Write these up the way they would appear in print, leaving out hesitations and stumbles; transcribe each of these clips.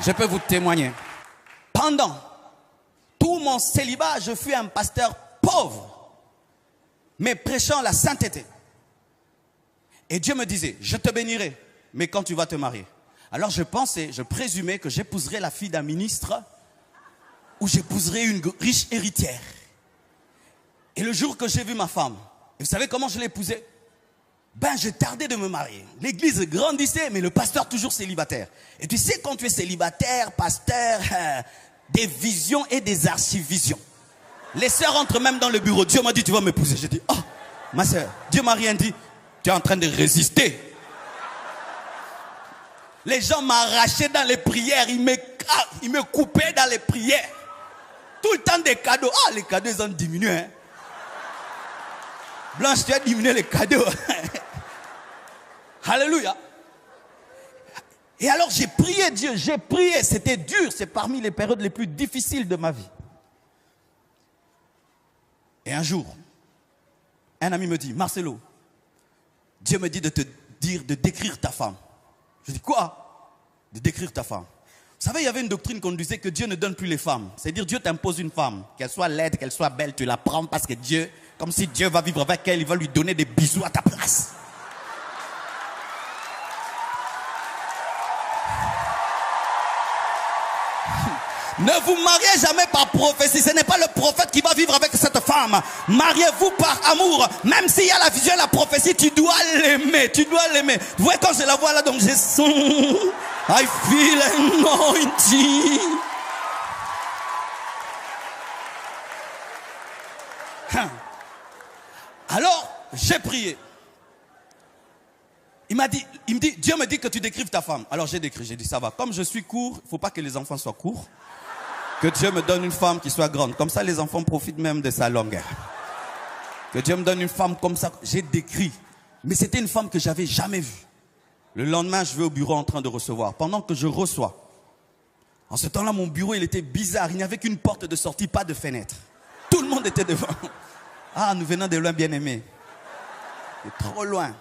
Je peux vous témoigner. Pendant tout mon célibat, je fus un pasteur pauvre, mais prêchant la sainteté. Et Dieu me disait, je te bénirai, mais quand tu vas te marier. Alors je pensais, je présumais que j'épouserais la fille d'un ministre ou j'épouserais une riche héritière. Et le jour que j'ai vu ma femme, et vous savez comment je l'ai épousée? Ben, je tardais de me marier. L'église grandissait, mais le pasteur toujours célibataire. Et tu sais, quand tu es célibataire, pasteur, des visions et des archivisions. Les sœurs entrent même dans le bureau. Dieu m'a dit, tu vas m'épouser. J'ai dit, oh, ma sœur, Dieu m'a rien dit. Tu es en train de résister. Les gens m'arrachaient dans les prières. Ils me coupaient dans les prières. Tout le temps des cadeaux. Ah, les cadeaux, ils ont diminué. Hein. Blanche, tu as diminué les cadeaux. Alléluia. Et alors j'ai prié Dieu, j'ai prié. C'était dur. C'est parmi les périodes les plus difficiles de ma vie. Et un jour, un ami me dit, Marcelo, Dieu me dit de te dire de décrire ta femme. Je dis quoi? De décrire ta femme. Vous savez, il y avait une doctrine qu'on disait que Dieu ne donne plus les femmes. C'est-à-dire Dieu t'impose une femme. Qu'elle soit laide, qu'elle soit belle, tu la prends parce que Dieu, comme si Dieu va vivre avec elle, il va lui donner des bisous à ta place. Ne vous mariez jamais par prophétie. Ce n'est pas le prophète qui va vivre avec cette femme. Mariez-vous par amour. Même s'il y a la vision et la prophétie, tu dois l'aimer. Tu dois l'aimer. Vous voyez quand je la vois là, donc je sens. I feel anointing. Alors, j'ai prié. Il me dit, Dieu me dit que tu décrives ta femme. Alors j'ai décrit, j'ai dit ça va. Comme je suis court, il ne faut pas que les enfants soient courts. Que Dieu me donne une femme qui soit grande. Comme ça, les enfants profitent même de sa longueur. Que Dieu me donne une femme comme ça. J'ai décrit. Mais c'était une femme que je n'avais jamais vue. Le lendemain, je vais au bureau en train de recevoir. Pendant que je reçois, en ce temps-là, mon bureau, il était bizarre. Il n'y avait qu'une porte de sortie, pas de fenêtre. Tout le monde était devant. Ah, nous venons de loin, bien-aimés. C'est trop loin.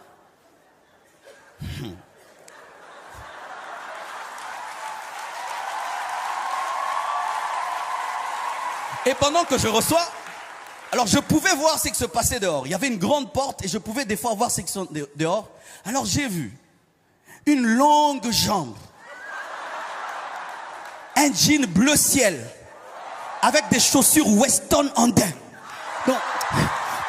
Et pendant que je reçois, alors je pouvais voir ce qui se passait dehors. Il y avait une grande porte et je pouvais des fois voir ce qui se passait dehors. Alors j'ai vu une longue jambe, un jean bleu ciel, avec des chaussures Weston andin. Donc,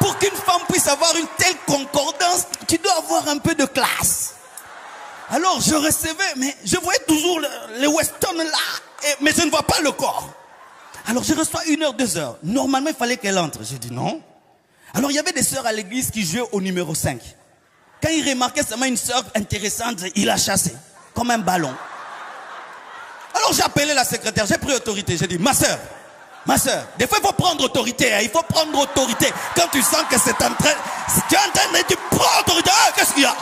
pour qu'une femme puisse avoir une telle concordance, tu dois avoir un peu de classe. Alors je recevais, mais je voyais toujours les Weston là, mais je ne vois pas le corps. Alors je reçois 1 heure, 2 heures. Normalement, il fallait qu'elle entre. J'ai dit non. Alors il y avait des sœurs à l'église qui jouaient au numéro 5. Quand il remarquait seulement une sœur intéressante, il a chassé, comme un ballon. Alors j'ai appelé la secrétaire, j'ai pris autorité. J'ai dit, ma sœur, des fois il faut prendre autorité. Hein, il faut prendre autorité. Quand tu sens que c'est en train, tu es en train de dire, prends autorité. Ah, qu'est-ce qu'il y a?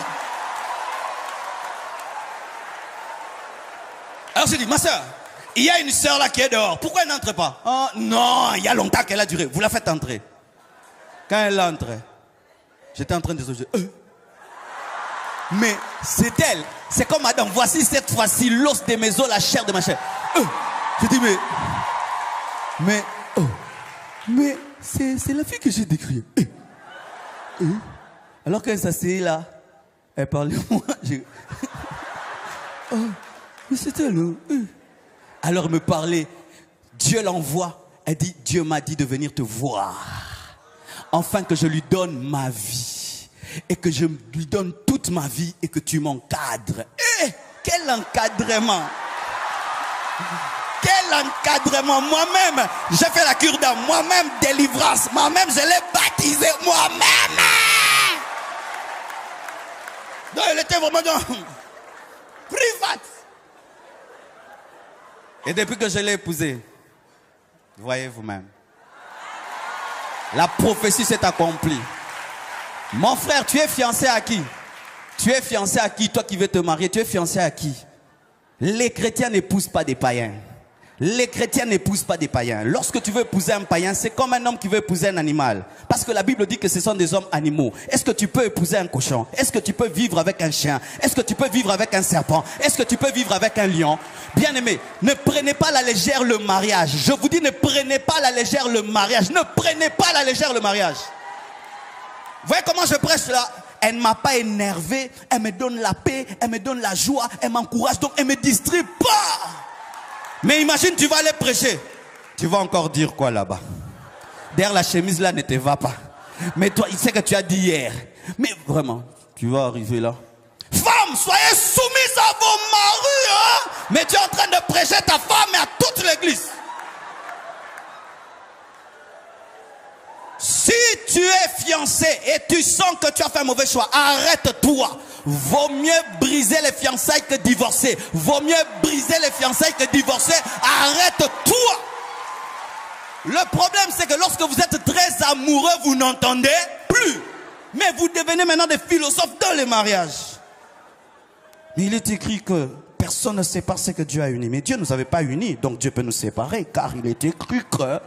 Alors j'ai dit, ma sœur, il y a une sœur là qui est dehors. Pourquoi elle n'entre pas? Oh, non, il y a longtemps qu'elle a duré. Vous la faites entrer. Quand elle entre, j'étais en train de se dire, mais c'est elle. C'est comme madame, voici cette fois-ci l'os de mes os, la chair de ma chair. Je dis, mais c'est la fille que j'ai décrite. Alors qu'elle s'assied là, elle parlait moi. Mais c'est elle. Alors me parlait, Dieu l'envoie. Elle dit, Dieu m'a dit de venir te voir. Enfin que je lui donne ma vie. Et que je lui donne toute ma vie et que tu m'encadres. Quel encadrement! Quel encadrement! Moi-même, j'ai fait la cure d'âme. Moi-même, délivrance. Moi-même, je l'ai baptisé. Moi-même! Donc, elle était vraiment dans... private. Et depuis que je l'ai épousée, voyez vous-même, la prophétie s'est accomplie. Mon frère, tu es fiancé à qui? Tu es fiancé à qui? Toi qui veux te marier, tu es fiancé à qui? Les chrétiens n'épousent pas des païens. Les chrétiens n'épousent pas des païens. Lorsque tu veux épouser un païen, c'est comme un homme qui veut épouser un animal. Parce que la Bible dit que ce sont des hommes animaux. Est-ce que tu peux épouser un cochon? Est-ce que tu peux vivre avec un chien? Est-ce que tu peux vivre avec un serpent? Est-ce que tu peux vivre avec un lion? Bien-aimé, ne prenez pas à la légère le mariage. Je vous dis, ne prenez pas à la légère le mariage. Ne prenez pas à la légère le mariage. Vous voyez comment je prêche là? Elle ne m'a pas énervé, elle me donne la paix, elle me donne la joie, elle m'encourage, donc elle ne me distrait pas. Mais imagine, tu vas aller prêcher. Tu vas encore dire quoi là-bas? Derrière la chemise là ne te va pas. Mais toi, il sait que tu as dit hier. Mais vraiment, tu vas arriver là. Femmes, soyez soumises à vos maris, hein? Mais tu es en train de prêcher ta femme et à toute l'église. Si tu es fiancé et tu sens que tu as fait un mauvais choix, arrête-toi. Vaut mieux briser les fiançailles que divorcer. Vaut mieux briser les fiançailles que divorcer. Arrête-toi. Le problème, c'est que lorsque vous êtes très amoureux, vous n'entendez plus. Mais vous devenez maintenant des philosophes dans les mariages. Mais il est écrit que personne ne sépare ce que Dieu a uni. Mais Dieu ne nous avait pas unis, donc Dieu peut nous séparer, car il est écrit que...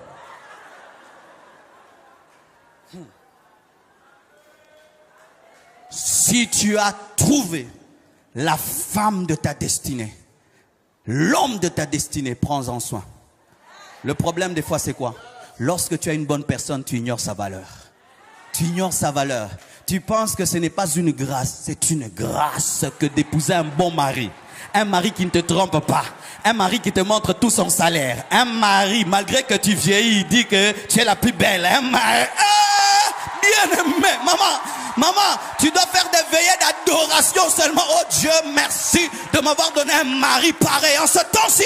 Si tu as trouvé la femme de ta destinée, l'homme de ta destinée, prends-en soin. Le problème des fois c'est quoi? Lorsque tu as une bonne personne, tu ignores sa valeur. Tu ignores sa valeur. Tu penses que ce n'est pas une grâce, c'est une grâce que d'épouser un bon mari. Un mari qui ne te trompe pas. Un mari qui te montre tout son salaire. Un mari, malgré que tu vieillis, il dit que tu es la plus belle. Un mari... bien aimé, maman, tu dois faire des veillées d'adoration seulement. Oh Dieu, merci de m'avoir donné un mari pareil. En ce temps-ci,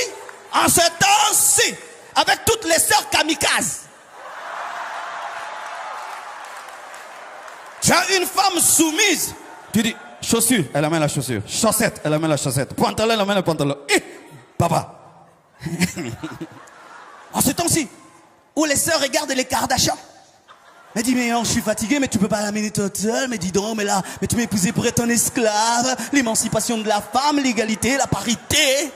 avec toutes les sœurs kamikazes. Tu as une femme soumise. Tu dis, chaussure, elle amène la chaussure. Chaussette, elle amène la chaussette. Pantalon, elle amène le pantalon. Papa. En ce temps-ci, où les sœurs regardent les Kardashians. Elle dit, mais non, je suis fatigué, mais tu peux pas l'amener toute seule. Mais dis donc, mais tu m'as épousé pour être un esclave. L'émancipation de la femme, l'égalité, la parité.